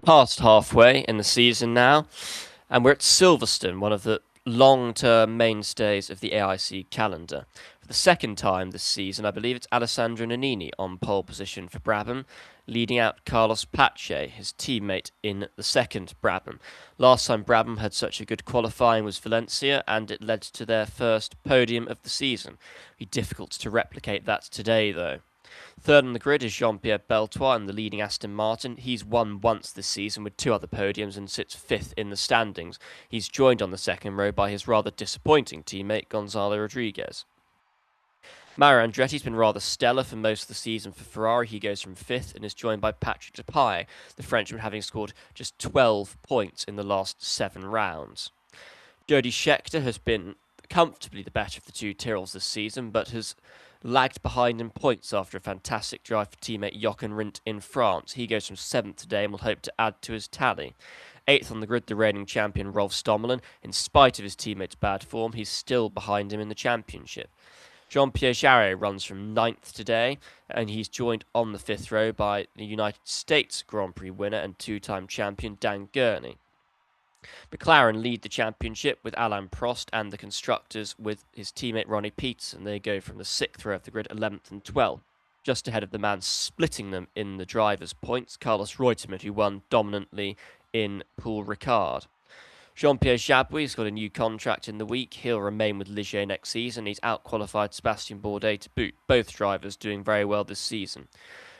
past halfway in the season now, and we're at Silverstone, one of the long-term mainstays of the AIC calendar. For the second time this season, I believe it's Alessandro Nannini on pole position for Brabham, leading out Carlos Pache, his teammate in the second Brabham. Last time Brabham had such a good qualifying was Valencia, and it led to their first podium of the season. It'll be difficult to replicate that today, though. Third on the grid is Jean-Pierre Beltois in the leading Aston Martin. He's won once this season with 2 other podiums and sits 5th in the standings. He's joined on the second row by his rather disappointing teammate Gonzalo Rodriguez. Mario Andretti's been rather stellar for most of the season for Ferrari. He goes from 5th and is joined by Patrick Depaille, the Frenchman having scored just 12 points in the last 7 rounds. Jody Scheckter has been comfortably the better of the 2 Tyrrells this season, but has lagged behind in points after a fantastic drive for teammate Jochen Rindt in France. He goes from 7th today and will hope to add to his tally. 8th on the grid, the reigning champion Rolf Stommelen. In spite of his teammate's bad form, he's still behind him in the championship. Jean-Pierre Jarret runs from 9th today, and he's joined on the 5th row by the United States Grand Prix winner and 2-time champion Dan Gurney. McLaren lead the championship with Alain Prost, and the constructors with his teammate Ronnie Peterson. They go from the 6th row of the grid, 11th and 12th, just ahead of the man splitting them in the drivers' points, Carlos Reutemann, who won dominantly in Paul Ricard. Jean-Pierre Jabouille's got a new contract in the week. He'll remain with Ligier next season. He's out-qualified Sebastien Bourdais to boot. Both drivers doing very well this season.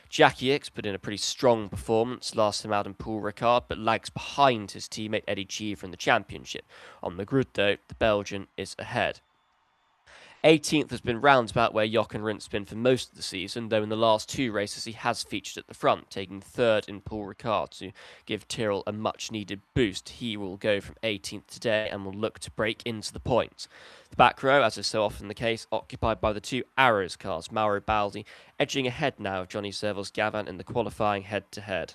Jackie Ickx put in a pretty strong performance last time out in Paul Ricard, but lags behind his teammate Eddie Cheever in the championship. On the grid, though, the Belgian is ahead. 18th has been roundabout where Jochen Rindt's been for most of the season, though in the last 2 races he has featured at the front, taking 3rd in Paul Ricard to give Tyrrell a much-needed boost. He will go from 18th today and will look to break into the points. The back row, as is so often the case, occupied by the 2 Arrows cars, Mauro Baldi edging ahead now of Johnny Servo's Gavin in the qualifying head-to-head.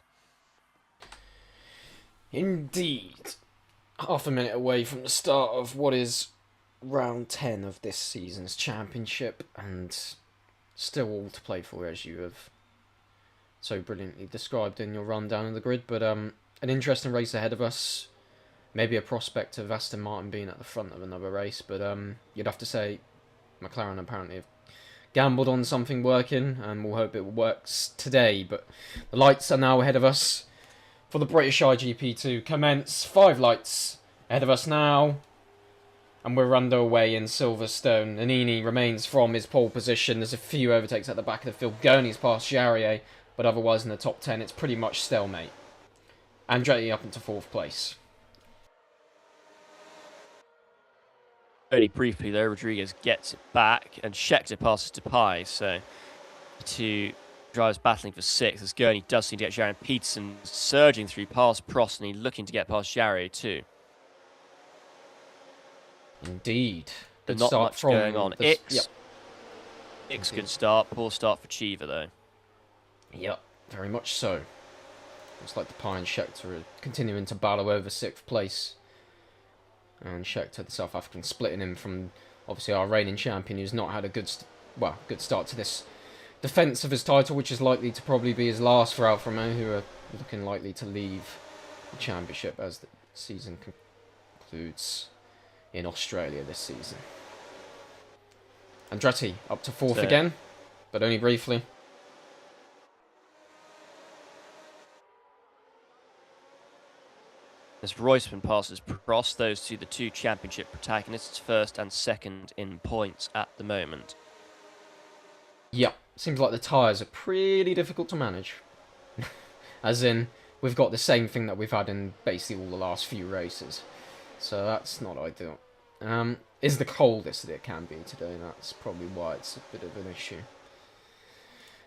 Indeed. Half a minute away from the start of what is round 10 of this season's championship, and still all to play for, as you have so brilliantly described in your rundown of the grid. But an interesting race ahead of us. Maybe a prospect of Aston Martin being at the front of another race, but you'd have to say McLaren apparently have gambled on something working, and we'll hope it works today. But the lights are now ahead of us for the British IGP to commence. 5 lights ahead of us now, and we're underway in Silverstone. Nannini remains from his pole position. There's a few overtakes at the back of the field. Gurney's past Jarrier, but otherwise in the top 10, it's pretty much stalemate. Andretti up into 4th place. Only briefly, though, Rodriguez gets it back, and Scheckter passes to Pye, so the 2 drivers battling for 6th, as Gurney does seem to get Jarrier, and Peterson surging through past Prost, and he's looking to get past Jarrier too. Indeed. But not much going on. Ickx, good start. Poor start for Cheever, though. Yep, very much so. Looks like the Pye and Scheckter are continuing to battle over 6th place. And Scheckter, the South African, splitting him from, obviously, our reigning champion, who's not had a good start to this defence of his title, which is likely to probably be his last for Alfa Romeo, who are looking likely to leave the championship as the season concludes in Australia this season. Andretti up to 4th again, but only briefly. As Reutemann passes Prost, those 2 the 2 championship protagonists, 1st and 2nd in points at the moment. Yeah, seems like the tyres are pretty difficult to manage. As in, we've got the same thing that we've had in basically all the last few races. So that's not ideal. Is the coldest that it can be today. That's probably why it's a bit of an issue.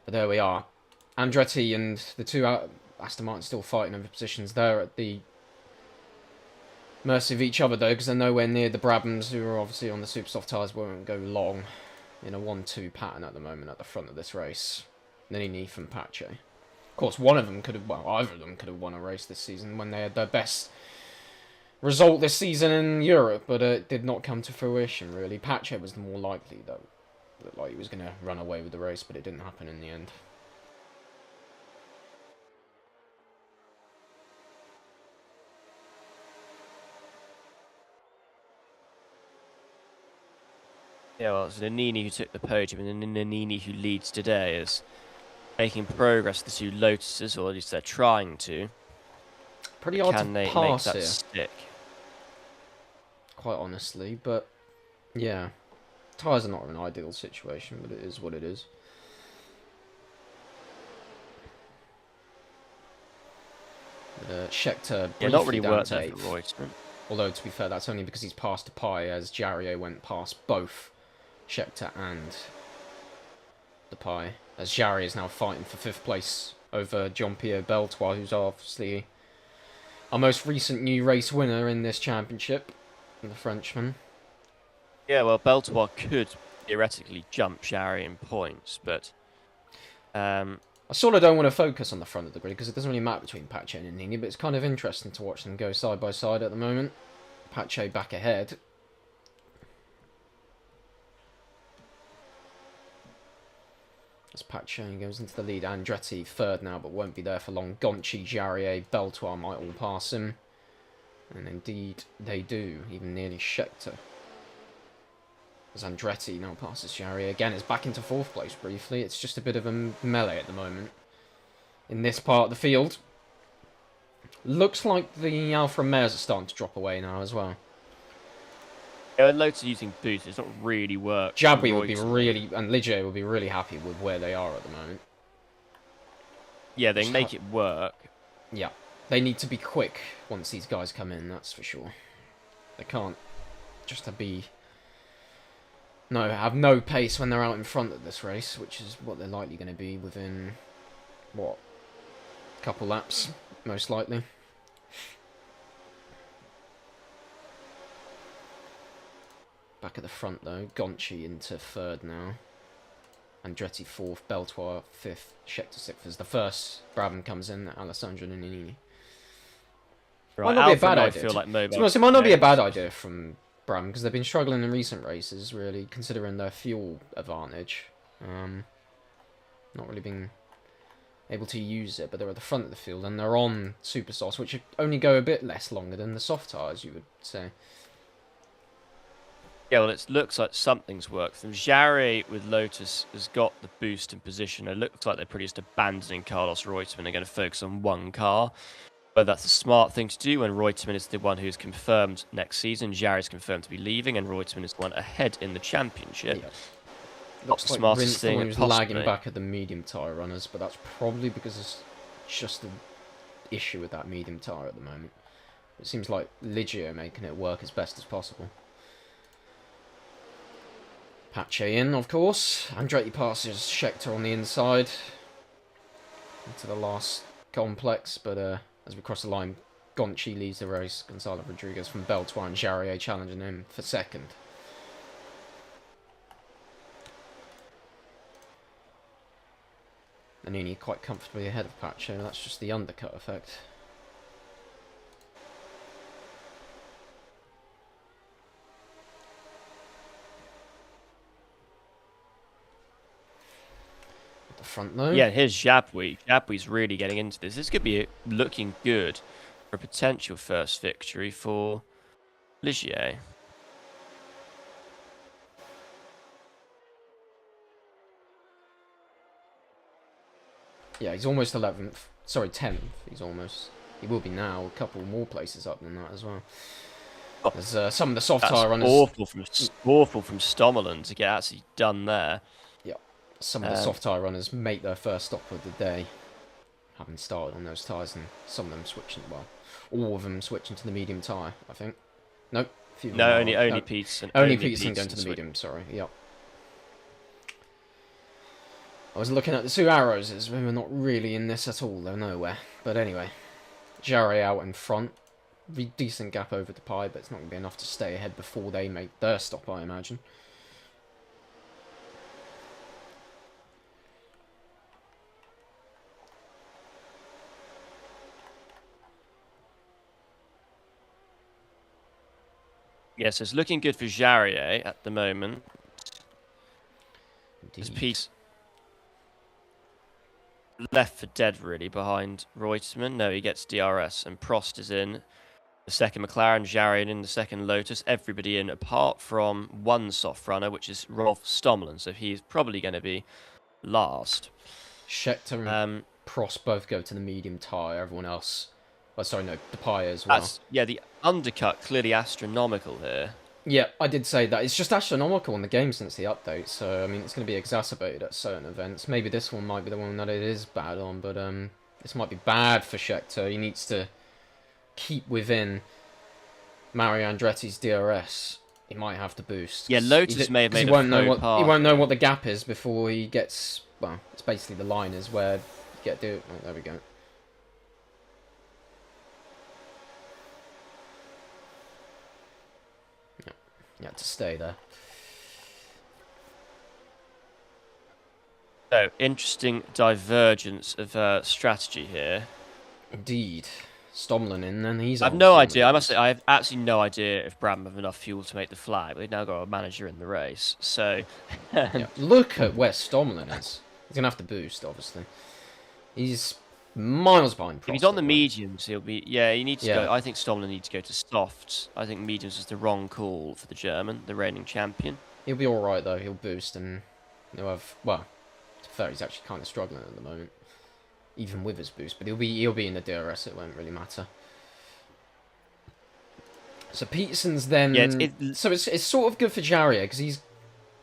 But there we are. Andretti and the 2 Aston Martin still fighting over positions. They're at the mercy of each other, though, because they're nowhere near the Brabhams, who are obviously on the super soft tyres, won't go long in a 1-2 pattern at the moment at the front of this race. Nannini and Pache. Of course, one of them could have, well, either of them could have won a race this season when they had their best result this season in Europe, but it did not come to fruition, really. Pache was the more likely, though. Looked like he was going to run away with the race, but it didn't happen in the end. Yeah, well, it's Nannini who took the podium, and then Nannini who leads today is making progress. The two Lotuses, or at least they're trying to. Pretty But hard to can they make pass that here, stick? quite honestly. But yeah, tyres are not an ideal situation, but it is what it is. Scheckter Yeah, not briefly really down worked to there for 8th. Reutemann. Although, to be fair, that's only because he's passed Depay, as Jarier went past both Scheckter and Depay. As Jarier is now fighting for 5th place over Jean-Pierre Beltois, who's obviously our most recent new race winner in this championship, the Frenchman. Yeah, well, Beltois could theoretically jump Jarry in points, but I sort of don't want to focus on the front of the grid because it doesn't really matter between Pache and Nini, but it's kind of interesting to watch them go side by side at the moment. Pache back ahead. As Pache goes into the lead, Andretti third now, but won't be there for long. Gonchi, Jarier, Beltois might all pass him. And indeed, they do, even nearly Scheckter. As Andretti now passes Jarier. Again, it's back into 4th place briefly. It's just a bit of a melee at the moment in this part of the field. Looks like the Alfa Romeos are starting to drop away now as well. yeah, Lotus using boost, it's not really worked. Jabri would be really, and Ligier would be really happy with where they are at the moment. Yeah, they make it work. Yeah, they need to be quick once these guys come in, that's for sure. They can't just have no pace when they're out in front at this race, which is what they're likely going to be within, what, a couple laps, most likely. Back at the front, though. Gonchi into 3rd now. Andretti 4th, Beltois 5th, Scheckter 6th. As the first Brabham comes in, Alessandro Nannini. Right, Might not be a bad I idea. feel like mobile. It might not be a bad idea from Brabham, because they've been struggling in recent races, really, considering their fuel advantage. Not really been able to use it, but they're at the front of the field, and they're on super softs, which only go a bit less longer than the soft tyres, you would say. Yeah, well, it looks like something's worked for them. Jarry with Lotus has got the boost in position. It looks like they're pretty just abandoning Carlos Reutemann. They're going to focus on one car. But that's a smart thing to do when Reutemann is the one who's confirmed next season. Jarry's confirmed to be leaving, and Reutemann is the one ahead in the championship. Yeah. Not the smartest thing Rince possibly. was lagging back at the medium tyre runners, but that's probably because it's just an issue with that medium tyre at the moment. It seems like Ligier making it work as best as possible. Pache in, of course. Andretti passes Scheckter on the inside into the last complex, but as we cross the line, Gonchi leads the race. Gonzalo Rodriguez from Beltois and Jarier challenging him for 2nd. Nannini quite comfortably ahead of Pache. That's just the undercut effect. Front though. Yeah, here's Jabwi. Jabwi's really getting into this. This could be looking good for a potential first victory for Ligier. Yeah, he's almost 11th. Sorry, 10th. He will be now. A couple more places up than that as well. There's some of the soft tyre runners. Awful from Stommelen to get actually done there. Yeah, some of the soft tyre runners make their first stop of the day, having started on those tyres, and some of them switching. Well, all of them switching to the medium tyre. I think. Nope. No, only Peterson. Only Peterson going to the medium. Sorry. Yep. I was looking at the two arrows as we were not really in this at all. They're nowhere. But anyway, Jarre out in front. Decent gap over Depay, but it's not going to be enough to stay ahead before they make their stop, I imagine. Yes, it's looking good for Jarrier at the moment. This piece left for dead, really, behind Reutemann. No, he gets DRS, and Prost is in. the second McLaren, Jarian in the second Lotus, everybody in apart from one soft runner, which is Rolf Stommelin, so he's probably going to be last. Scheckter and Prost both go to the medium tyre. Everyone else... Oh, sorry, no, Depay as well. Yeah, the undercut clearly astronomical here. Yeah, I did say that. It's just astronomical in the game since the update, so, I mean, it's going to be exacerbated at certain events. Maybe this one might be the one that it is bad on, but this might be bad for Scheckter. He needs to keep within Mario Andretti's DRS. He might have to boost. Yeah, Lotus may have made a faux pas. He won't know what the gap is before he gets... Well, it's basically the line is where you get to... Oh, there we go. You had to stay there. So, interesting divergence of strategy here. Indeed. Stomlin in, and he's... I have no idea. I must say, I have absolutely no idea if Brabham have enough fuel to make the flag. They've now got a manager in the race, so... Yeah. Look at where Stomlin is. He's going to have to boost, obviously. He's miles behind Prost. If he's on the mediums, he'll be... Yeah, he needs to go... I think Stomlin needs to go to softs. I think mediums is the wrong call for the German, the reigning champion. He'll be alright, though. He'll boost, and he'll have... Well, to be fair, he's actually kind of struggling at the moment. Even with his boost, but he'll be in the DRS, it won't really matter. So Peterson's then... Yeah, so it's sort of good for Jarier, because he's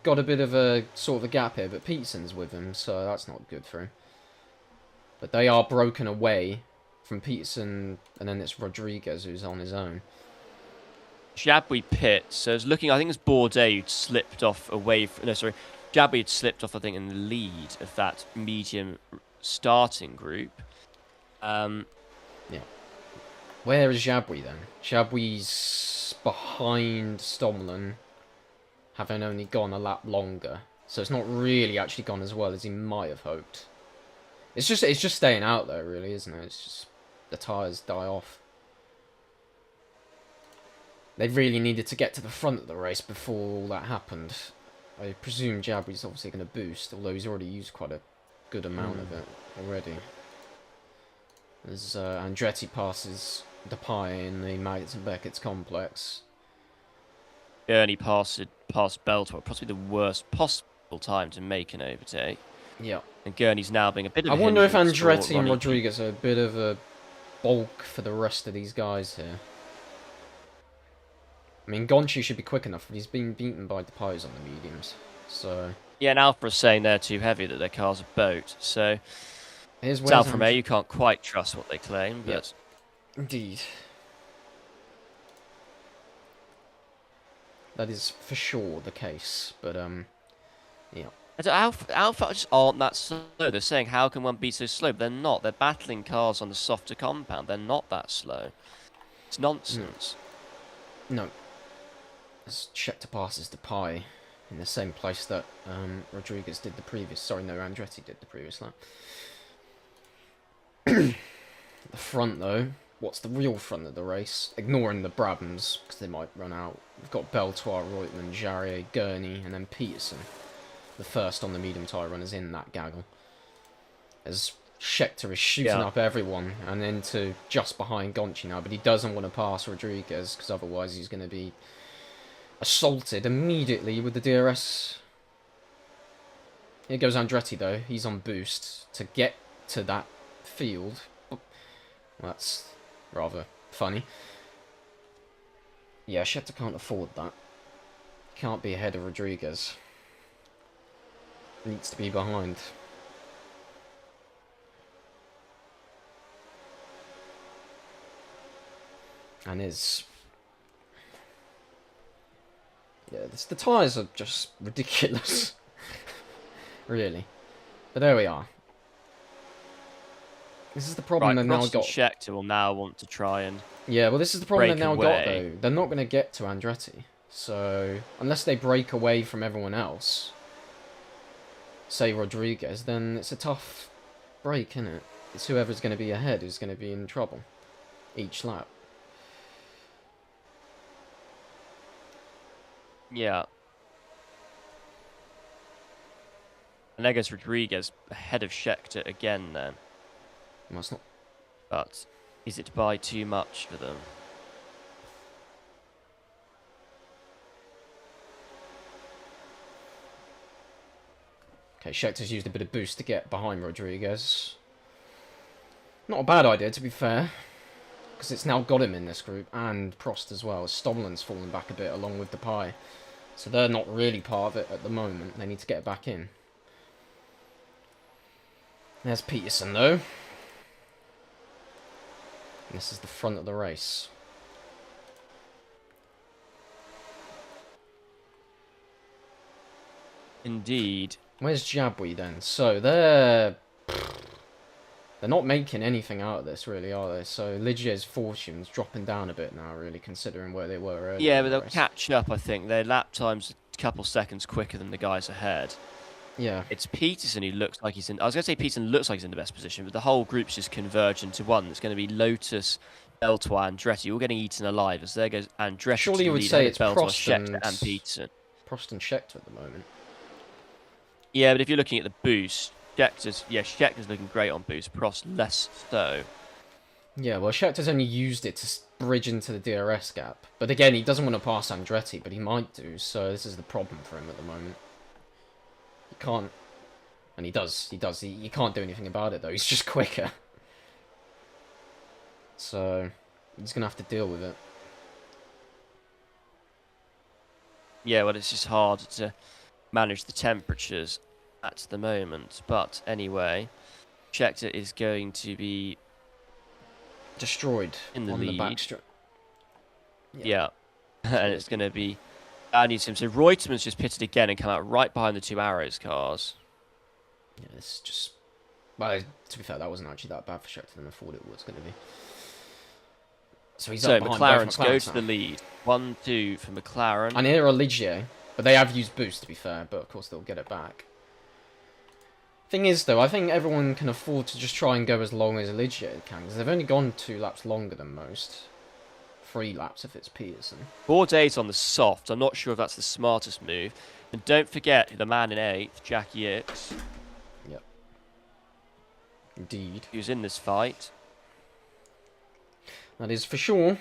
got a bit of a sort of a gap here, but Peterson's with him, so that's not good for him. But they are broken away from Peterson, and then it's Rodriguez who's on his own. Jabri pit, so it's looking... I think it's Bourdais who'd slipped off away from... No, sorry. Jabri had slipped off, I think, in the lead of that medium... starting group. Yeah. Where is Jabri then? Jabri's behind Stomlin, having only gone a lap longer. So it's not really actually gone as well as he might have hoped. It's just staying out there, really, isn't it? It's just the tyres die off. They really needed to get to the front of the race before all that happened. I presume Jabri's obviously going to boost, although he's already used quite a good amount of it already. As Andretti passes Depay in the Maggots and Beckett's complex. Gurney past Beltor, possibly the worst possible time to make an overtake. Yeah. And Gurney's now being a bit of a I wonder if Andretti and Rodriguez are a bit of a bulk for the rest of these guys here. I mean, Gonchi should be quick enough, but he's been beaten by Depay's on the mediums. So... Yeah, and Alfa's saying they're too heavy, that their car's a boat. So, it's Alfa Romeo, you can't quite trust what they claim, but... Yep. Indeed. That is for sure the case, but, yeah. Alfa just aren't that slow. They're saying, how can one be so slow? But they're not. They're battling cars on the softer compound. They're not that slow. It's nonsense. No. As Scheckter passes Depay in the same place that Rodriguez did the previous... Sorry, no, Andretti did the previous lap. The front, though. What's the real front of the race? Ignoring the Brabhams, because they might run out. We've got Beltoir, Reutemann, Jarier, Gurney, and then Peterson. The first on the medium tyre runners in that gaggle. As Scheckter is shooting up everyone, and into just behind Gonchi now, but he doesn't want to pass Rodriguez, because otherwise he's going to be assaulted immediately with the DRS. Here goes Andretti, though. He's on boost to get to that field. Well, that's rather funny. Yeah, Scheckter can't afford that. Can't be ahead of Rodriguez. Needs to be behind. And is... Yeah, the tyres are just ridiculous. Really. But there we are. This is the problem they've now got. Scheckter will now want to try and... Yeah, well, this is the problem they've now got, though. They're not going to get to Andretti. So, unless they break away from everyone else, say Rodriguez, then it's a tough break, isn't it? It's whoever's going to be ahead who's going to be in trouble each lap. Yeah. And there goes Rodriguez ahead of Scheckter again then. Well, it's not... But is it by too much for them? Okay, Schechter's used a bit of boost to get behind Rodriguez. Not a bad idea, to be fair. Because it's now got him in this group, and Prost as well. Stomlin's fallen back a bit along with Depay. So they're not really part of it at the moment. They need to get back in. There's Peterson, though. And this is the front of the race. Indeed. Where's Jabwi, then? So, they're not making anything out of this, really, are they? So, Ligier's fortune's dropping down a bit now, really, considering where they were earlier. Yeah, but they'll catch up, I think. Their lap time's a couple seconds quicker than the guys ahead. Yeah. It's Peterson who looks like he's in... I was going to say Peterson looks like he's in the best position, but the whole group's just converged into one. It's going to be Lotus, Beltois, Andretti, all getting eaten alive. As there goes Andretti. Surely you would say it's Beltois, Prost and Peterson. Prost and Schechter at the moment. Yeah, but if you're looking at the boost, Schechter's looking great on boost. Prost less so. Yeah, well, Schechter's only used it to bridge into the DRS gap. But again, he doesn't want to pass Andretti, but he might do, so this is the problem for him at the moment. He can't... And he does. He can't do anything about it, though. He's just quicker. So, he's going to have to deal with it. Yeah, well, it's just hard to manage the temperatures at the moment. But anyway, Schechter is going to be... destroyed in the on lead. The backstretch. Yeah. And it's going to be... bad news to him. So Reutemann's just pitted again and come out right behind the two Arrows cars. Yeah, it's just... Well, to be fair, that wasn't actually that bad for Schechter than I thought it was going to be. So he's up behind McLaren's both go to the lead. 1-2 for McLaren. And here are Ligier, but they have used boost, to be fair, but of course they'll get it back. Thing is, though, I think everyone can afford to just try and go as long as Ligier can, because they've only gone 2 laps longer than most. 3 laps if it's Peterson. 4 days on the soft. I'm not sure if that's the smartest move. And don't forget the man in 8th, Jackie X. Yep. Indeed. Who's in this fight. That is for sure.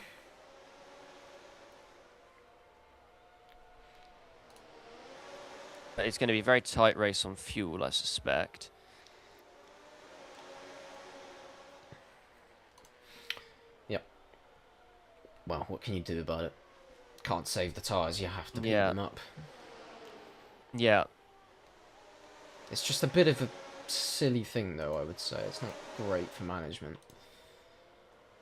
But it's going to be a very tight race on fuel, I suspect. Yep. Well, what can you do about it? Can't save the tyres, you have to beat them up. Yeah. It's just a bit of a silly thing, though, I would say. It's not great for management.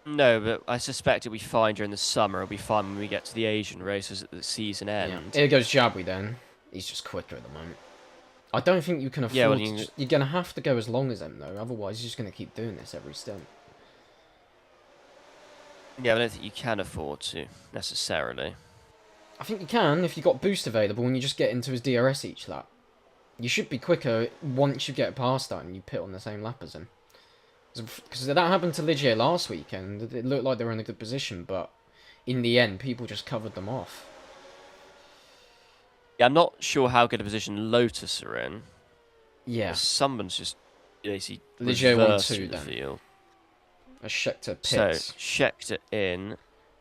No, but I suspect it'll be fine during the summer. It'll be fine when we get to the Asian races at the season end. Yeah. Here goes Jabwi then. He's just quicker at the moment. I don't think you can afford you're going to have to go as long as them, though. Otherwise, you're just going to keep doing this every stint. Yeah, I don't think you can afford to, necessarily. I think you can if you've got boost available and you just get into his DRS each lap. You should be quicker once you get past that and you pit on the same lap as him. Because that happened to Ligier last weekend. It looked like they were in a good position, but in the end, people just covered them off. Yeah, I'm not sure how good a position Lotus are in. Yeah. Someone's just basically Ligier 1-2 the then. Field. A Schechter pits. So, Schechter in,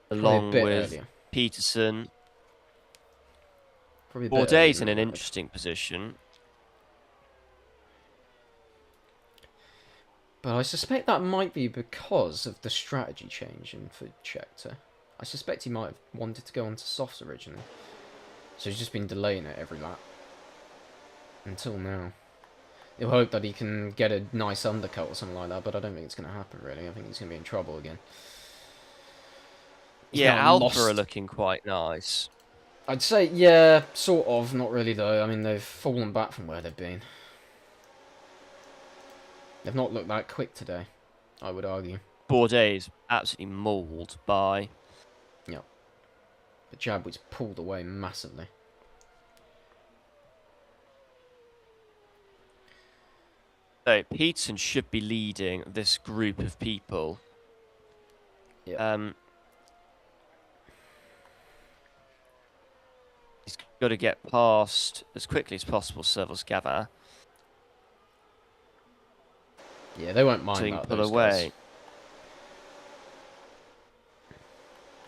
along with earlier. Peterson. Bourdais in an interesting position. But I suspect that might be because of the strategy changing for Schechter. I suspect he might have wanted to go onto softs originally. So he's just been delaying it every lap. Until now. He'll hope that he can get a nice undercut or something like that, but I don't think it's going to happen really. I think he's going to be in trouble again. Yeah, Alpha are looking quite nice. I'd say, yeah, sort of. Not really though. I mean, they've fallen back from where they've been. They've not looked that quick today, I would argue. Bourdais absolutely mauled by... Yeah. But Jabwi's pulled away massively. So, Peterson should be leading this group of people. Yeah. He's got to get past, as quickly as possible, Servos Gavin. Yeah, they won't mind So he that, can pull those away.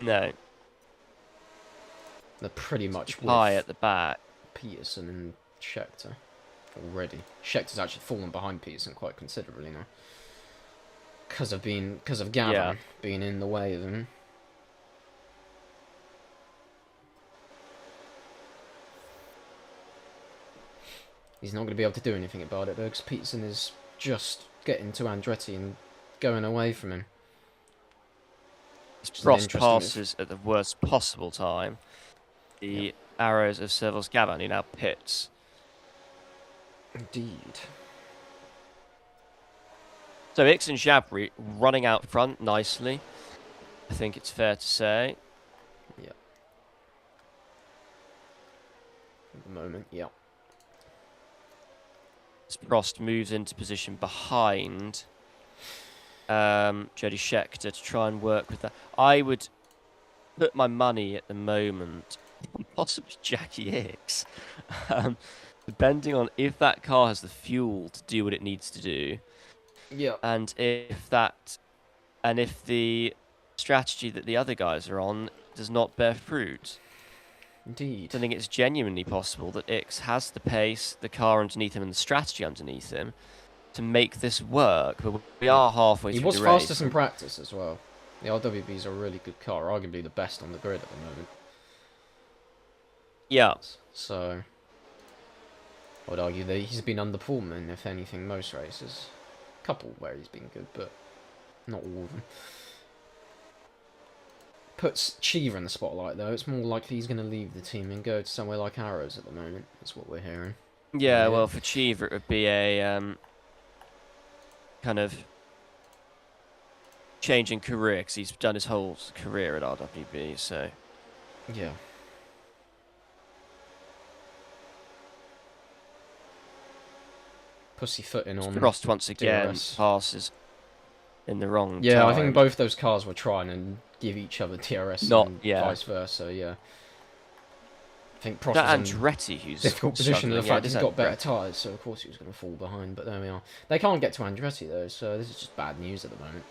guys. No. They're pretty much High with at the back. Peterson and Schechter. already. Schecter's actually fallen behind Peterson quite considerably now. Because of Gavin being in the way of him. He's not going to be able to do anything about it though, because Peterson is just getting to Andretti and going away from him. Frost passes at the worst possible time. The arrows of Servos Gavin, who now pits. Indeed. So Ix and Jabri running out front nicely, I think it's fair to say. Yeah. At the moment, yeah. Frost moves into position behind Jody Scheckter to try and work with that. I would put my money at the moment on possibly Jackie Hicks. Depending on if that car has the fuel to do what it needs to do. Yeah. And if the strategy that the other guys are on does not bear fruit. Indeed. I think it's genuinely possible that Ix has the pace, the car underneath him, and the strategy underneath him to make this work. But we are halfway through the race. He was fastest in practice as well. The RWB is a really good car, arguably the best on the grid at the moment. Yeah. So, I would argue that he's been underperforming, if anything, most races. A couple where he's been good, but not all of them. Puts Cheever in the spotlight, though. It's more likely he's going to leave the team and go to somewhere like Arrows at the moment. That's what we're hearing. Yeah, well, for Cheever, it would be a kind of change in career, because he's done his whole career at RWB, so... Yeah. Pussyfooting on Frost once again DRS. passes in the wrong Yeah, time. I think both those cars were trying and give each other DRS and vice versa, yeah. I think Prost was in Andretti, who's difficult position, and the fact he's got better Andretti. tyres, so of course he was going to fall behind, but there we are. They can't get to Andretti, though, so this is just bad news at the moment.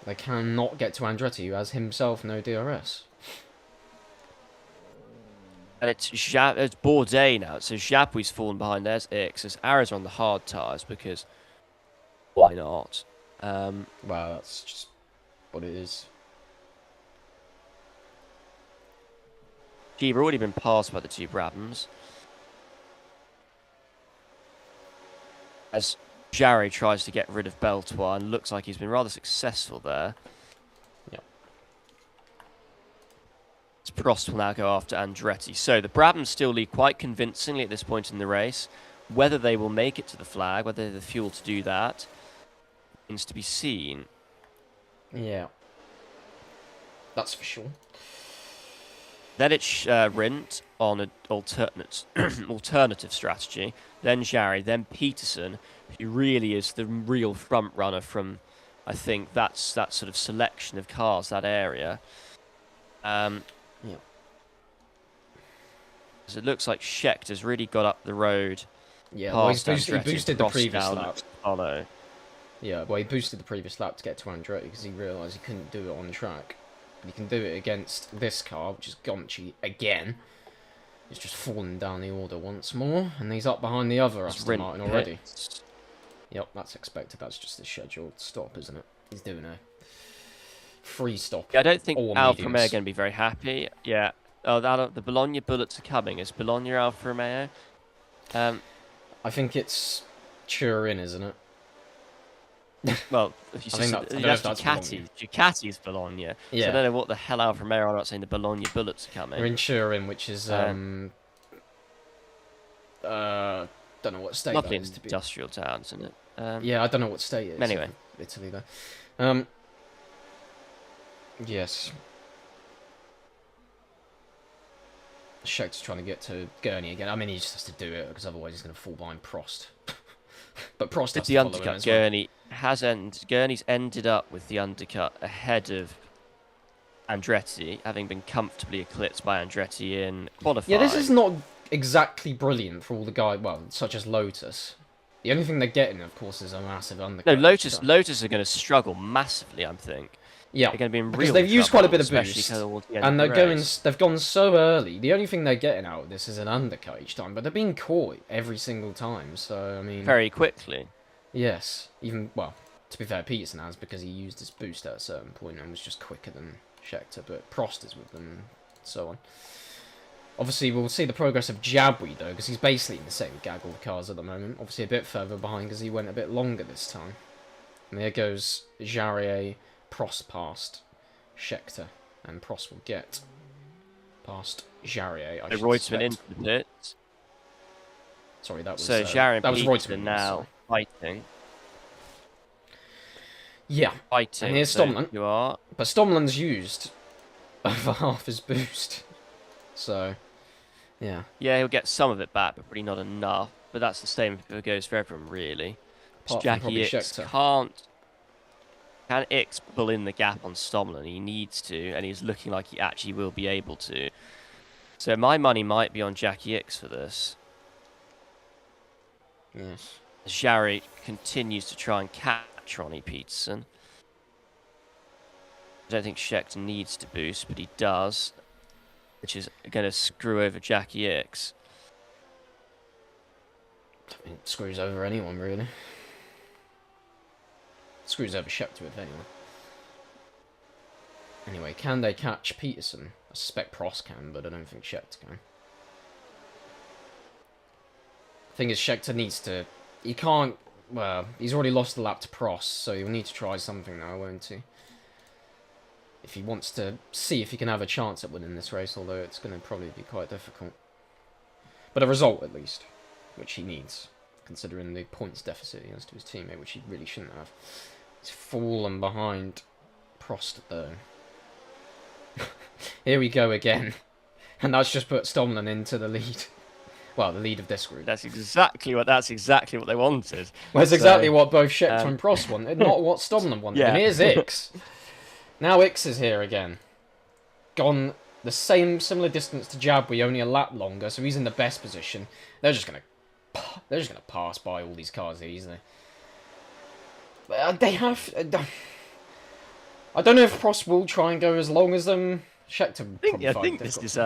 They cannot get to Andretti, who has himself no DRS. And it's Bourdais now, so Jabou's fallen behind. There's Ix. There's Arrows on the hard tyres, because why not? Wow, that's just what it is. Cheever already been passed by the two Brabhams. As Jarry tries to get rid of Beltois, and looks like he's been rather successful there. Yep. Prost will now go after Andretti. So the Brabhams still lead quite convincingly at this point in the race. Whether they will make it to the flag, whether they have the fuel to do that, remains to be seen. Yeah. That's for sure. Then it's Rindt on an alternative strategy. Then Jarry, then Peterson, who really is the real front runner from, I think, that sort of selection of cars, that area. Yeah. So it looks like Schecter's really got up the road. Yeah, well, he Andretti, boosted the Prost previous now lap. looks to follow. Yeah, well, he boosted the previous lap to get to Andretti because he realised he couldn't do it on track. But he can do it against this car, which is Gonchi again. He's just fallen down the order once more, and he's up behind the other Aston Martin already. Yep, that's expected. That's just a scheduled stop, isn't it? He's doing a free stop. Yeah, I don't think Alfa mediums. Romeo are going to be very happy. Yeah. Oh, the Bologna bullets are coming. Is Bologna Alfa Romeo? I think it's Turin, isn't it? Well, if you that's Ducati. Ducati is Bologna. Yeah. So I don't know what the hell Alfa Romeo are not saying the Bologna bullets are coming. We're in Turin, which is don't know what state lovely that is to be. Industrial town, isn't it? Yeah, I don't know what state it is. Anyway, Italy though. Yes. Scheckter's trying to get to Gurney again. I mean, he just has to do it because otherwise he's going to fall behind Prost. But Prost has the to follow him undercut. as well. Gurney's ended up with the undercut ahead of Andretti, having been comfortably eclipsed by Andretti in qualifying. Yeah, this is not exactly brilliant for all the guys, well, such as Lotus. The only thing they're getting, of course, is a massive undercut. No, Lotus are going to struggle massively, I think. Yeah, they're going to be in because real they've used quite a trouble, bit of especially boost, towards the end and of the race. they've gone so early. The only thing they're getting out of this is an undercut each time, but they're being caught every single time. So I mean, Very quickly. yes, even well, to be fair, Peterson has because he used his boost at a certain point and was just quicker than Scheckter, but Prost is with them and so on. Obviously, we'll see the progress of Jabri though, because he's basically in the same gaggle of cars at the moment. Obviously, a bit further behind because he went a bit longer this time. And there goes Jarier, Prost past Scheckter, and Prost will get past Jarier. So Reutemann into the pits. Sorry, that was So Jarier and Reutemann Peterson now fighting. Yeah, Fighting. and here's So Stomlin. you are. But Stomlin's used over half his boost. So, yeah. Yeah, he'll get some of it back, but probably not enough. But that's the same if it goes for everyone, really. Apart from Jackie probably X Scheckter. can't. Can X pull in the gap on Stomlin? He needs to, and he's looking like he actually will be able to. So my money might be on Jackie X for this. Yes. Jarry continues to try and catch Ronnie Peterson. I don't think Scheckter needs to boost, but he does, which is going to screw over Jackie X. I mean, it screws over anyone, really. Screws over Scheckter, if anyone. Anyway, can they catch Peterson? I suspect Prost can, but I don't think Scheckter can. The thing is, Scheckter needs to... He can't... Well, he's already lost the lap to Prost, so he'll need to try something now, won't he? If he wants to see if he can have a chance at winning this race, although it's going to probably be quite difficult. But a result, at least, which he needs, considering the points deficit he has to his teammate, which he really shouldn't have. He's fallen behind Prost, though. Here we go again. And that's just put Stomlin into the lead. Well, the lead of this group. That's exactly what they wanted. Well, that's exactly what both Scheckter and Prost wanted, not what Stomlin wanted. Yeah. And here's X. Now X is here again. Gone the similar distance to Jabri, only a lap longer, so he's in the best position. They're just gonna pass by all these cars easily. They have. I don't know if Prost will try and go as long as them. Scheckter I think this is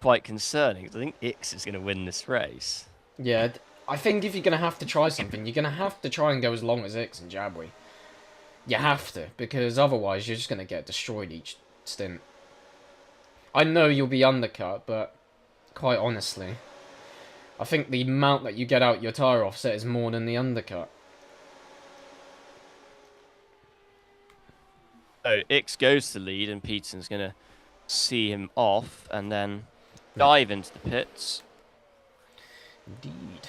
quite concerning. I think X is going to win this race. Yeah, I think if you're going to have to try something, you're going to have to try and go as long as X and Jabri. You have to, because otherwise you're just going to get destroyed each stint. I know you'll be undercut, but quite honestly, I think the amount that you get out your tyre offset is more than the undercut. So X goes to the lead, and Peterson's going to see him off, and then dive into the pits. Indeed.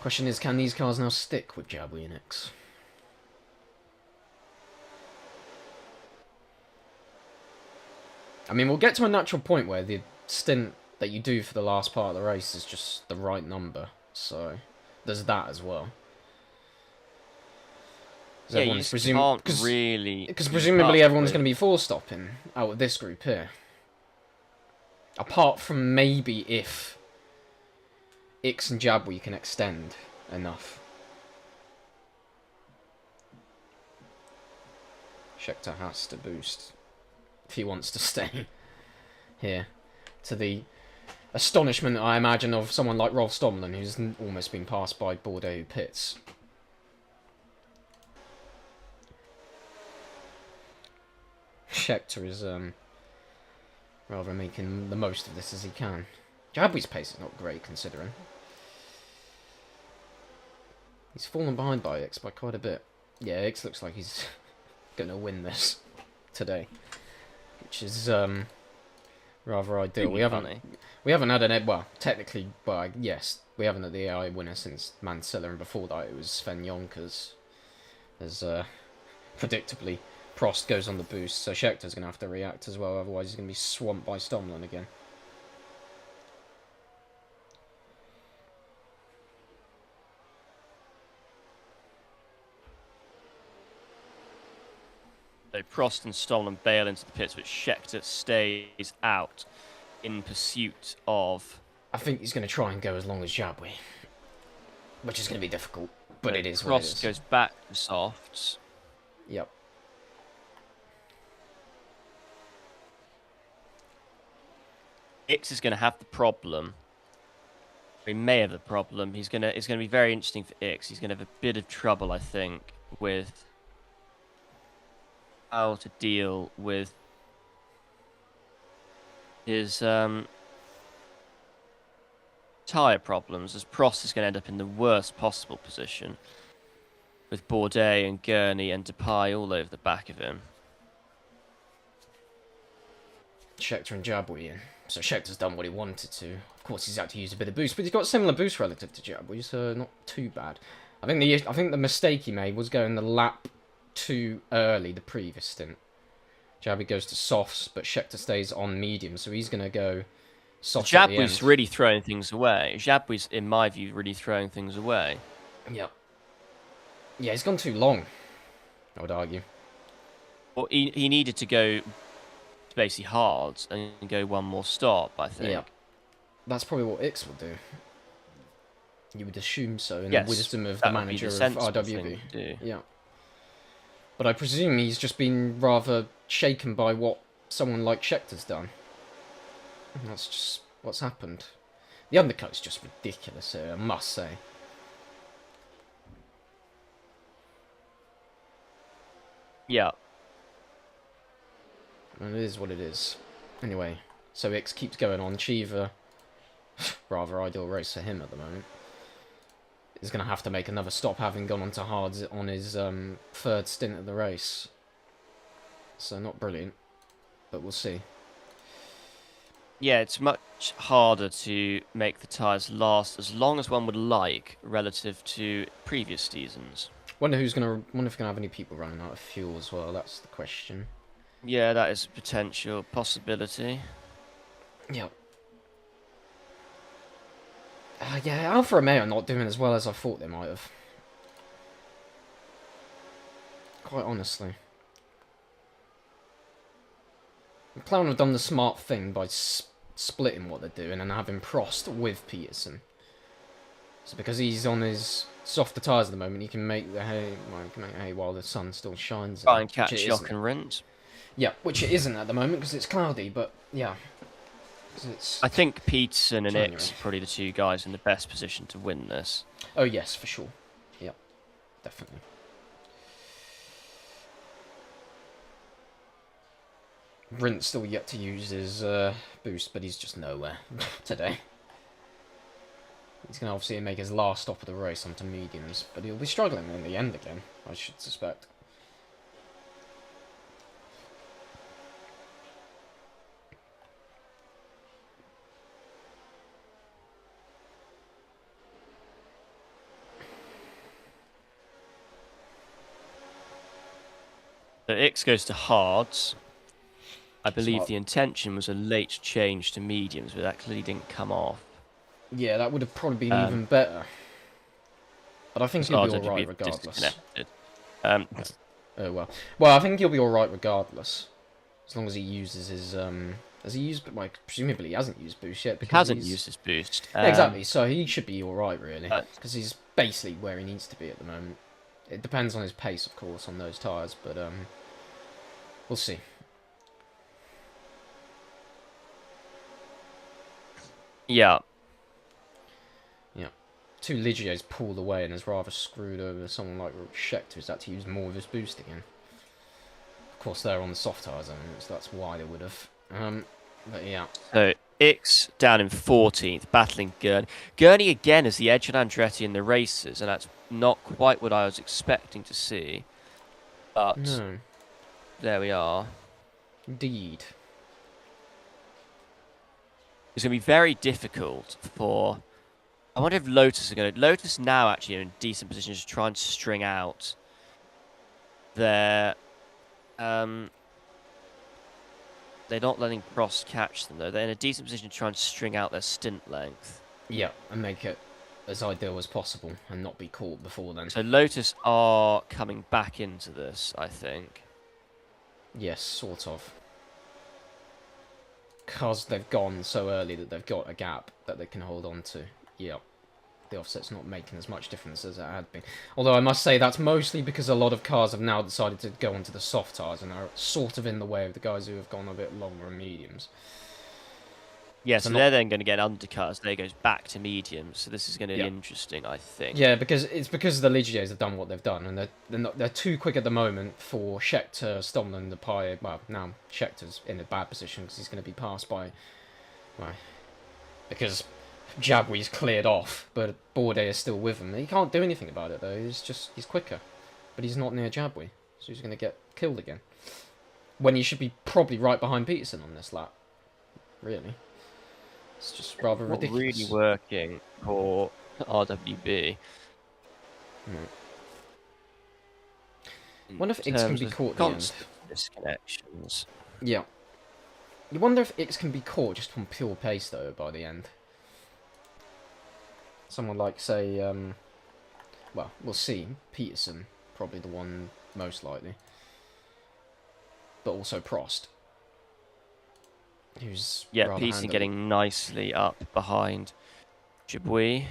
Question is, can these cars now stick with Jabri and X? I mean, we'll get to a natural point where the stint that you do for the last part of the race is just the right number. So, there's that as well. Yeah, you just can't really... Because presumably everyone's going to be four-stopping out of this group here. Apart from maybe if X and Jabri can extend enough. Scheckter has to boost if he wants to stay here. To the astonishment, I imagine, of someone like Rolf Stomlin, who's almost been passed by Bordeaux pits. Scheckter is rather making the most of this as he can. Jabri's pace is not great, considering. He's fallen behind by X by quite a bit. Yeah, X looks like he's going to win this today, which is rather ideal. We haven't had an... Well, technically, well, yes, we haven't had the AI winner since Mansella, and before that it was Sven Jonkers. As predictably, Prost goes on the boost, so Scheckter's going to have to react as well, otherwise he's going to be swamped by Stomlin again. So Prost and Stomlin bail into the pits, but Scheckter stays out in pursuit of... I think he's going to try and go as long as Jabri, which is going to be difficult, but it is Prost what it is. goes back to softs. Yep. X is going to have the problem. He may have the problem. It's going to be very interesting for X. He's going to have a bit of trouble, I think, with how to deal with his tyre problems, as Prost is going to end up in the worst possible position, with Bourdais and Gurney and Depay all over the back of him. Scheckter and Jabouille in. So Schecter's done what he wanted to. Of course, he's had to use a bit of boost, but he's got a similar boost relative to Jabouille, so not too bad. I think the mistake he made was going the lap too early the previous stint. Jabouille goes to softs, but Scheckter stays on medium, so he's going to go soft at the end. Jabouille's really throwing things away. Jabouille's, in my view, really throwing things away. Yep. Yeah, he's gone too long, I would argue. Well, he needed to go basically hard and go one more stop, I think. Yeah. That's probably what Ix will do. You would assume so, in yes, the wisdom of the manager of RWB. Yeah. But I presume he's just been rather shaken by what someone like Schecter's done. And that's just what's happened. The undercut's just ridiculous here, I must say. Yeah. And it is what it is. Anyway, so Ix keeps going on. Cheever, rather ideal race for him at the moment, is going to have to make another stop, having gone on to hards on his third stint of the race. So not brilliant, but we'll see. Yeah, it's much harder to make the tyres last as long as one would like relative to previous seasons. Wonder if we're gonna have any people running out of fuel as well. That's the question. Yeah, that is a potential possibility. Yeah. Yeah, Alfa Romeo are not doing as well as I thought they might have. Quite honestly. McLaren have done the smart thing by splitting what they're doing and having Prost with Peterson. So because he's on his softer tyres at the moment, he can make the hay, while the sun still shines. Try and catch Jock and Rindt. Yeah, which it isn't at the moment because it's cloudy, but yeah. I think Peterson and Ix are probably the two guys in the best position to win this. Oh yes, for sure. Yeah, definitely. Rindt's still yet to use his boost, but he's just nowhere today. He's going to obviously make his last stop of the race onto mediums, but he'll be struggling in the end again, I should suspect. So Ix goes to hards. I believe Smart. the intention was a late change to mediums, but that clearly didn't come off. Yeah, that would have probably been even better. But I think he'll be alright regardless. Oh well. Well, I think he'll be alright regardless. As long as he uses his has he used, like, presumably he hasn't used boost yet because he hasn't used his boost. Yeah, exactly, so he should be alright really. Because he's basically where he needs to be at the moment. It depends on his pace, of course, on those tyres, but we'll see. Yeah. Yeah. Two Ligiers pulled away and has rather screwed over someone like Scheckter, who's had to use more of his boost again. Of course, they're on the soft tyres, so that's why they would have. But yeah. So Ix down in 14th, battling Gurney. Gurney again is the edge on Andretti in the races, and that's not quite what I was expecting to see. But no. There we are. Indeed. It's going to be very difficult for... I wonder if Lotus are going to... Lotus now actually are in a decent position to try and string out their... They're not letting Prost catch them, though. They're in a decent position to try and string out their stint length. Yeah, and make it as ideal as possible and not be caught before then. So Lotus are coming back into this, I think. Yes, sort of. Because they've gone so early that they've got a gap that they can hold on to. Yeah. the offset's not making as much difference as it had been. Although I must say that's mostly because a lot of cars have now decided to go onto the soft tyres and are sort of in the way of the guys who have gone a bit longer and mediums. Yeah, so they're then going to get undercut as they goes back to mediums. So this is going to be interesting, I think. Yeah, because the Ligiers have done what they've done, and they're too quick at the moment for Scheckter, Stomlin, the Pie. Well, now Schecter's in a bad position because he's going to be passed by, well, because Jabwi's cleared off, but Bourdais is still with him. He can't do anything about it though. He's quicker, but he's not near Jabwi, so he's going to get killed again. When he should be probably right behind Peterson on this lap, really. It's just rather ridiculous. Really working for RWB. I wonder if X can be caught at the end. Disconnections. Yeah. You wonder if X can be caught just from pure pace though by the end. Someone like, say, well, we'll see. Peterson, probably the one most likely. But also Prost. Who's Peterson getting nicely up behind Jabwi.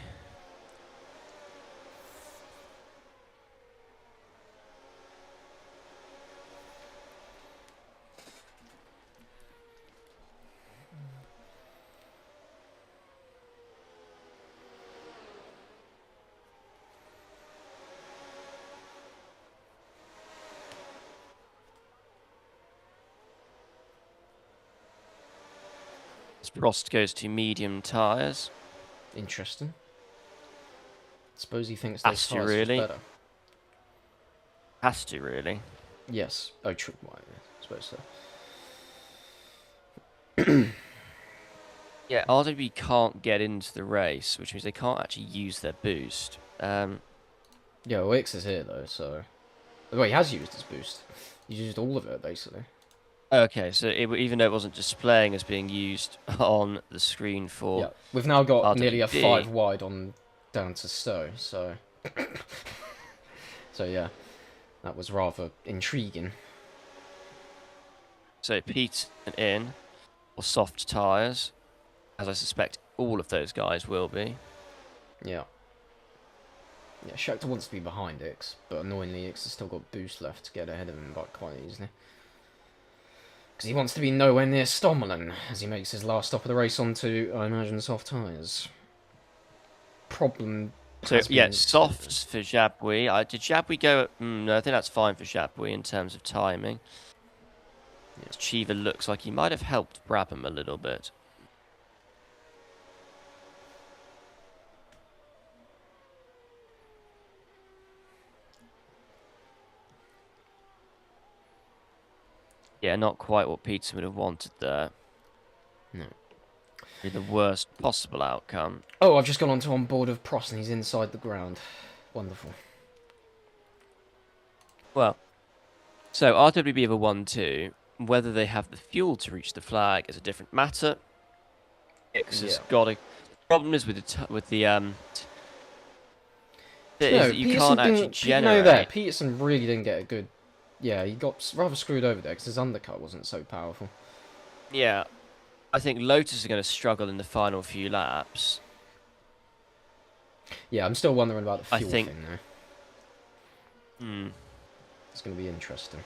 Prost goes to medium tyres. Interesting. Suppose he thinks those tyres are better. Has to, really. Yes. Oh, true. Well, I suppose so. Yeah, RWB can't get into the race, which means they can't actually use their boost. Yeah, well, X is here, though, so... Well, he has used his boost. He's used all of it, basically. Okay, so even though it wasn't displaying as being used on the screen for... Yeah, we've now got RWB. nearly a 5 wide on down to Stowe, so... so, yeah. That was rather intriguing. So, Peterson in, or soft tyres, as I suspect all of those guys will be. Yeah. Yeah, Scheckter wants to be behind X, but annoyingly X has still got boost left to get ahead of him by quite easily. Because he wants to be nowhere near Stommelin as he makes his last stop of the race onto, I imagine, soft tyres. Problem. So, yeah, softs for Jabwi. Did Jabwi go... no, I think that's fine for Jabwi in terms of timing. Yeah. Cheever looks like he might have helped Brabham a little bit. Yeah, not quite what Peterson would have wanted there. No. Be the worst possible outcome. Oh, I've just gone on board of Prost and he's inside the ground. Wonderful. Well, so RWB have a 1-2. Whether they have the fuel to reach the flag is a different matter. X has got a... The problem is with the you can't actually generate... No, there. Peterson really didn't get a good... Yeah, he got rather screwed over there because his undercut wasn't so powerful. Yeah. I think Lotus are going to struggle in the final few laps. Yeah, I'm still wondering about the fuel thing, though. It's going to be interesting.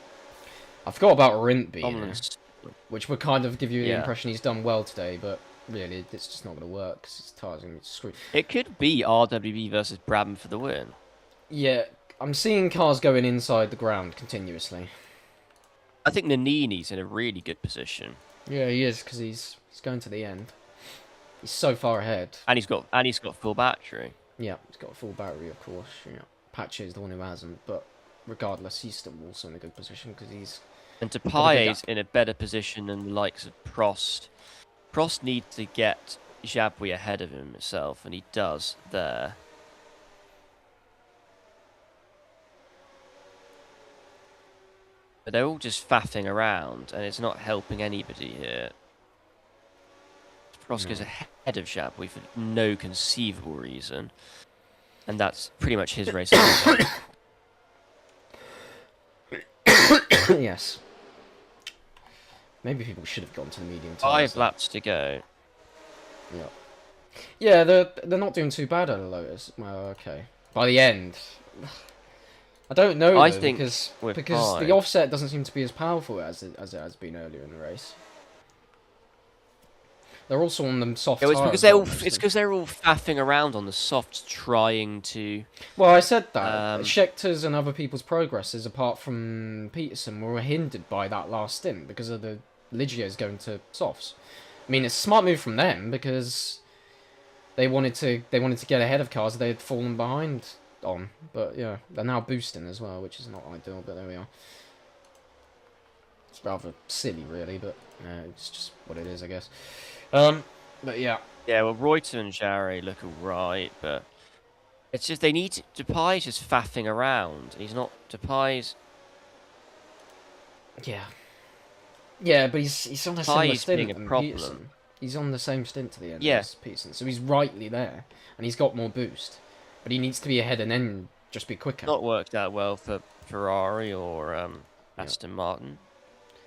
I forgot about Rint being which would kind of give you the impression he's done well today, but really, it's just not going to work because his tyres are going to be screwed. It could be RWB versus Brabham for the win. Yeah, I'm seeing cars going inside the ground continuously. I think Nanini's in a really good position. Yeah, he is, because he's going to the end. He's so far ahead. And he's got full battery. Yeah, he's got a full battery, of course. Yeah. Patchy is the one who hasn't, but regardless, he's still also in a good position because he's... And Tapaye's in a better position than the likes of Prost. Prost needs to get Jabwi ahead of himself, and he does there. But they're all just faffing around, and it's not helping anybody here. Prost goes ahead of Jabwi for no conceivable reason. And that's pretty much his race. Yes. Maybe people should have gone to the medium tyres. 5 laps to go. Yeah. Yeah, they're not doing too bad at a Lotus. Well, okay. By the end, I don't know I though think because we're the fine. offset doesn't seem to be as powerful as it has been earlier in the race. They're also on them soft Yeah, it's because tires, though, most of them. they're all faffing around on the softs trying to. Well, I said that Um, Schechter's and other people's progresses, apart from Peterson, were hindered by that last stint because of the Ligiers going to softs. I mean, it's a smart move from them because they wanted to get ahead of cars they had fallen behind on. But yeah, they're now boosting as well, which is not ideal. But there we are. It's rather silly, really, but it's just what it is, I guess. But yeah. yeah, well, Reuter and Jarry look alright, but it's just they need Depay's just faffing around. He's not Depay's. Yeah. Yeah, but he's on a similar Depay's being stint a than problem. Peterson. He's on the same stint to the end Yeah, as Peterson, so he's rightly there, and he's got more boost. But he needs to be ahead and then just be quicker. not worked out well for Ferrari or Yeah. Aston Martin.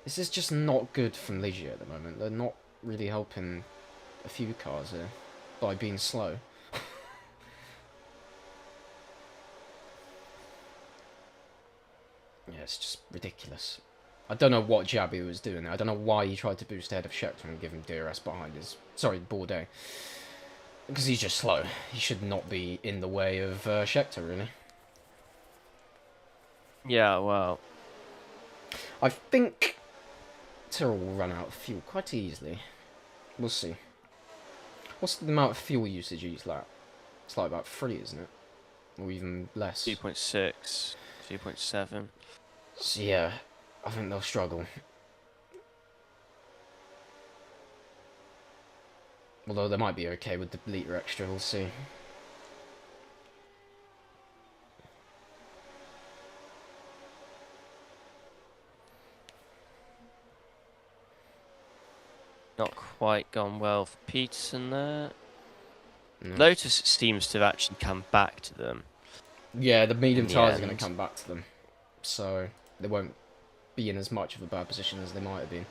This is just not good from Ligier at the moment. They're not really helping a few cars here by being slow. Yeah, it's just ridiculous. I don't know what Jabby was doing. I don't know why he tried to boost ahead of Scheckter and give him DRS behind his... Sorry, Bourdais. Because he's just slow. He should not be in the way of Scheckter, really. Yeah, well, I think Tyrrell will run out of fuel quite easily. We'll see. What's the amount of fuel usage each lap? It's like about 3, isn't it? Or even less. 2.6, 2.7. So yeah, I think they'll struggle. Although they might be okay with the litre extra, we'll see. Not quite gone well for Peterson there. No. Lotus seems to have actually come back to them. Yeah, the medium in the tyres are going end. to come back to them. So they won't be in as much of a bad position as they might have been.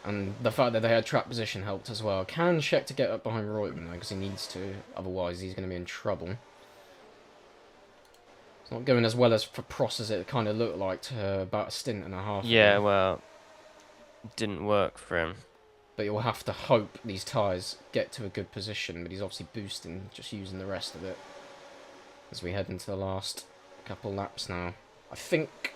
And the fact that they had track position helped as well. Can Scheckter get up behind Reutemann though, because he needs to. Otherwise, he's going to be in trouble. It's not going as well as for Prost as it kind of looked like to about a stint and a half Yeah, ago. well, it didn't work for him. But you'll have to hope these tyres get to a good position. But he's obviously boosting, just using the rest of it. As we head into the last couple laps now. I think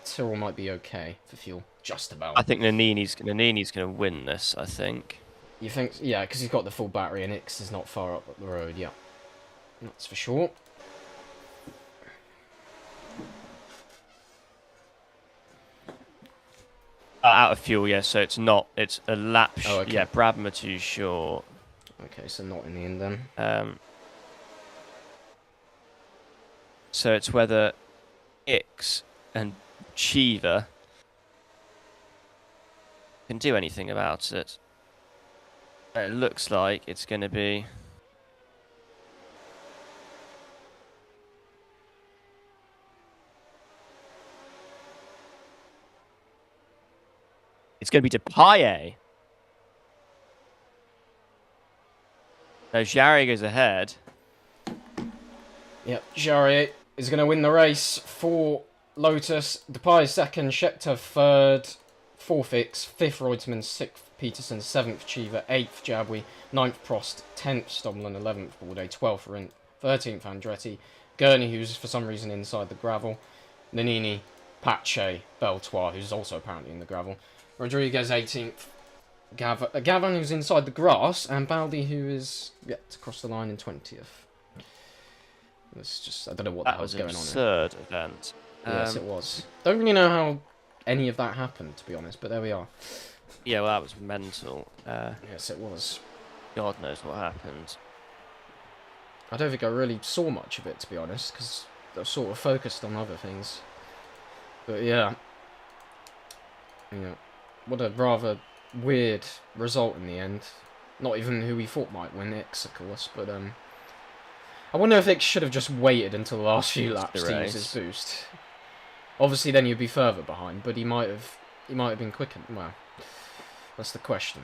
Tyrrell might be okay for fuel. Just about. I think Nannini's going to win this, I think. You think? Yeah, because he's got the full battery and Ix is not far up the road. Yeah, that's for sure. Out of fuel, yeah, so it's not. It's a lap. Oh, okay. Yeah, Brabham too short. Okay, so not in the end then. So it's whether Ix and Cheever can do anything about it. It looks like it's going to be... It's going to be Depay. No, Jarry goes ahead. Yep, Jarier is going to win the race for Lotus. Depay second, Scheckter third, fourth Ix, fifth Reutemann, sixth Peterson, seventh Cheever, eighth Jabwi, ninth Prost, 10th Stomlin, 11th Bourdais, 12th Rindt, 13th Andretti, Gurney, who's for some reason inside the gravel, Nannini, Pache, Beltois, who's also apparently in the gravel, Rodriguez 18th, Gavin, who's inside the grass, and Baldi, who is yet to cross the line in 20th. It's just, I don't know what the That hell's was an going on here. absurd event. Yes, it was. Don't really know how any of that happened, to be honest, but there we are. Yeah, well, that was mental. Yes, it was. God knows what happened. I don't think I really saw much of it, to be honest, because I was sort of focused on other things. But yeah. Yeah. What a rather weird result in the end. Not even who we thought might win Ix, of course, but I wonder if Ix should have just waited until the last few laps to use his boost. Obviously, then you'd be further behind, but he might have been quicker. Well, that's the question.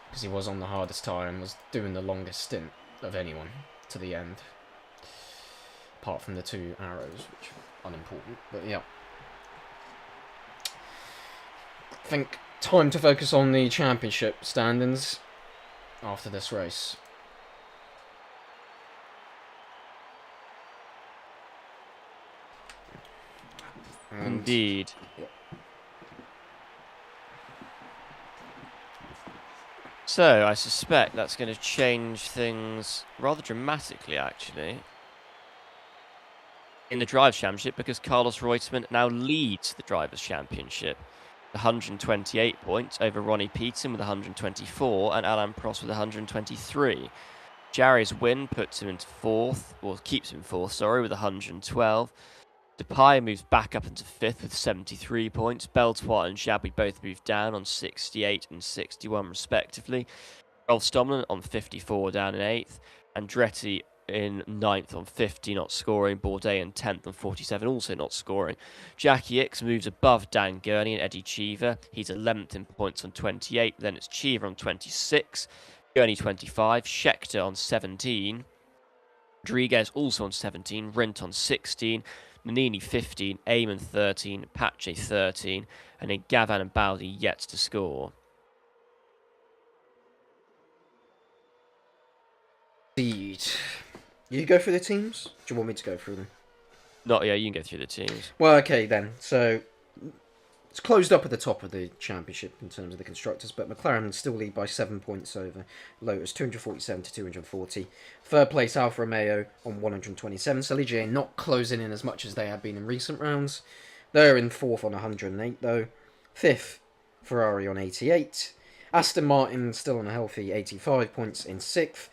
because he was on the hardest tyre and was doing the longest stint of anyone to the end. Apart from the 2 arrows, which are unimportant, but yeah. I think time to focus on the championship standings after this race. Indeed. Yep. So, I suspect that's going to change things rather dramatically, actually, in the Drivers' Championship, because Carlos Reutemann now leads the Drivers' Championship. 128 points over Ronnie Peterson with 124 and Alain Prost with 123. Jarry's win puts him into 4th, or keeps him 4th, sorry, with 112. Depay moves back up into 5th with 73 points. Beltois and Jabby both move down on 68 and 61 respectively. Rolf Stomlin on 54 down in 8th. Andretti in 9th on 50, not scoring. Bourdais in 10th on 47, also not scoring. Jackie Ickx moves above Dan Gurney and Eddie Cheever. He's 11th in points on 28. Then it's Cheever on 26. Gurney 25. Scheckter on 17. Rodriguez also on 17. Rindt on 16. Nannini 15, Eamon 13, Pache 13, and then Gavan and Baldi yet to score. Indeed. You go through the teams? Do you want me to go through them? Not, yeah, you can go through the teams. Well, okay then. So, it's closed up at the top of the championship in terms of the constructors, but McLaren still lead by 7 points over Lotus, 247 to 240. Third place, Alfa Romeo on 127. Ligier not closing in as much as they have been in recent rounds. They're in 4th on 108 though. 5th, Ferrari on 88. Aston Martin still on a healthy 85 points in 6th.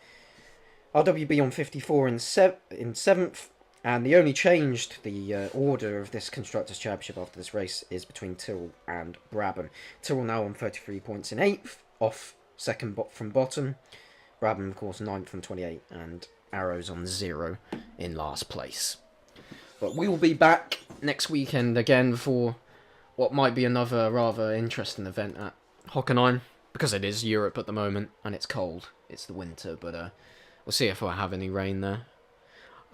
RWB on 54 in 7th. And the only changed the order of this Constructors' Championship after this race is between Tyrrell and Brabham. Tyrrell now on 33 points in 8th, off second from bottom. Brabham, of course, 9th from 28, and Arrows on 0 in last place. But we will be back next weekend again for what might be another rather interesting event at Hockenheim, because it is Europe at the moment, and it's cold. It's the winter, but we'll see if I have any rain there.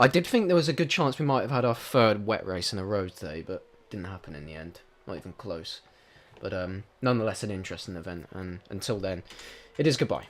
I did think there was a good chance we might have had our 3rd wet race in a row today, but didn't happen in the end. Not even close. But nonetheless, an interesting event, and until then, it is goodbye.